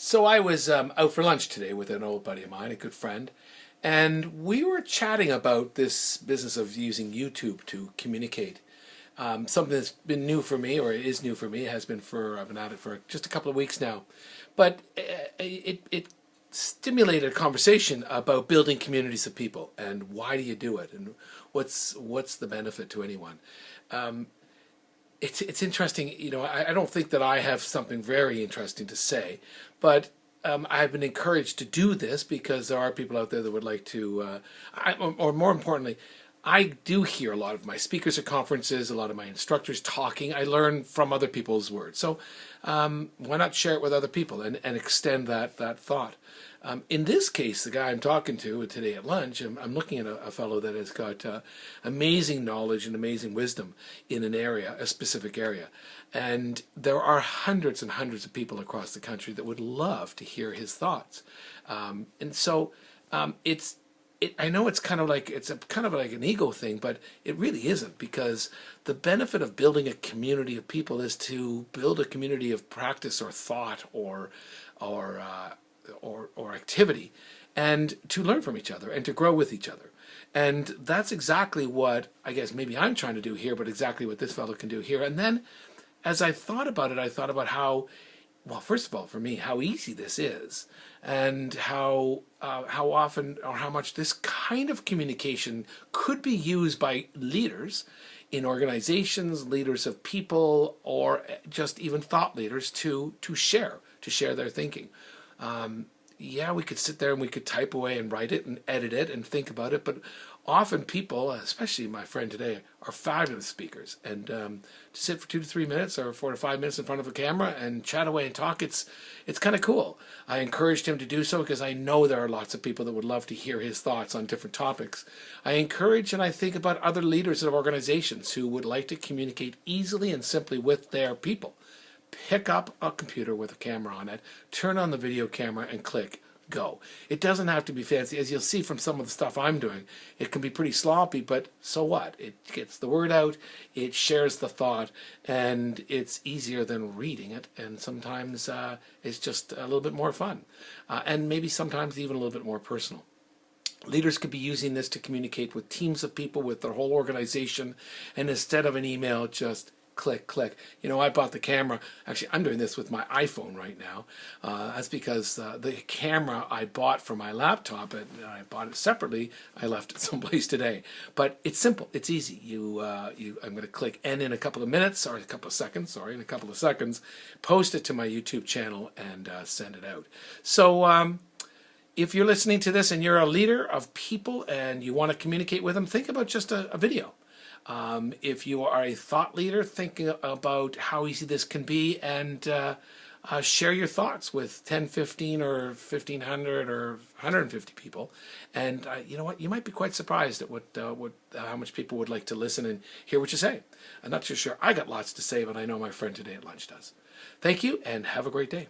So I was out for lunch today with an old buddy of mine, a good friend, and we were chatting about this business of using YouTube to communicate. Something that's been new for me, or it is new for me. It has been I've been at it for just a couple of weeks now, but it stimulated a conversation about building communities of people and why do you do it and what's the benefit to anyone. It's interesting, I don't think that I have something very interesting to say, but I've been encouraged to do this because there are people out there that would like to, or more importantly, I do hear a lot of my speakers at conferences, a lot of my instructors talking. I learn from other people's words. So why not share it with other people and extend that thought? In this case, the guy I'm talking to today at lunch, I'm looking at a fellow that has got amazing knowledge and amazing wisdom in an area, a specific area. And there are hundreds and hundreds of people across the country that would love to hear his thoughts. And so I know it's kind of like an ego thing, but it really isn't, because the benefit of building a community of people is to build a community of practice or thought or activity, and to learn from each other and to grow with each other. And that's exactly what I guess maybe I'm trying to do here, but exactly what this fellow can do here. And then as I thought about it, I thought about how, well, first of all, for me, how easy this is, and how often or how much this kind of communication could be used by leaders in organizations, leaders of people, or just even thought leaders to share their thinking. Yeah, we could sit there and we could type away and write it and edit it and think about it, but often people, especially my friend today, are fabulous speakers. And to sit for 2 to 3 minutes or 4 to 5 minutes in front of a camera and chat away and talk, it's kind of cool. I encouraged him to do so because I know there are lots of people that would love to hear his thoughts on different topics. I encourage and I think about other leaders of organizations who would like to communicate easily and simply with their people. Pick up a computer with a camera on it, turn on the video camera and click go. It doesn't have to be fancy. As you'll see from some of the stuff I'm doing, it can be pretty sloppy, but so what? It gets the word out, it shares the thought, and it's easier than reading it, and sometimes it's just a little bit more fun, and maybe sometimes even a little bit more personal. Leaders could be using this to communicate with teams of people, with their whole organization, and instead of an email, just click, click. I bought the camera. Actually, I'm doing this with my iPhone right now. That's because the camera I bought for my laptop, and I bought it separately. I left it someplace today. But it's simple. It's easy. I'm going to click end in a couple of minutes, or a couple of seconds, in a couple of seconds, post it to my YouTube channel, and send it out. So if you're listening to this and you're a leader of people and you want to communicate with them, think about just a video. If you are a thought leader, thinking about how easy this can be, and share your thoughts with 10, 15, or 1,500 or 150 people. And you know what? You might be quite surprised at how much people would like to listen and hear what you say. I'm not too sure I got lots to say, but I know my friend today at lunch does. Thank you, and have a great day.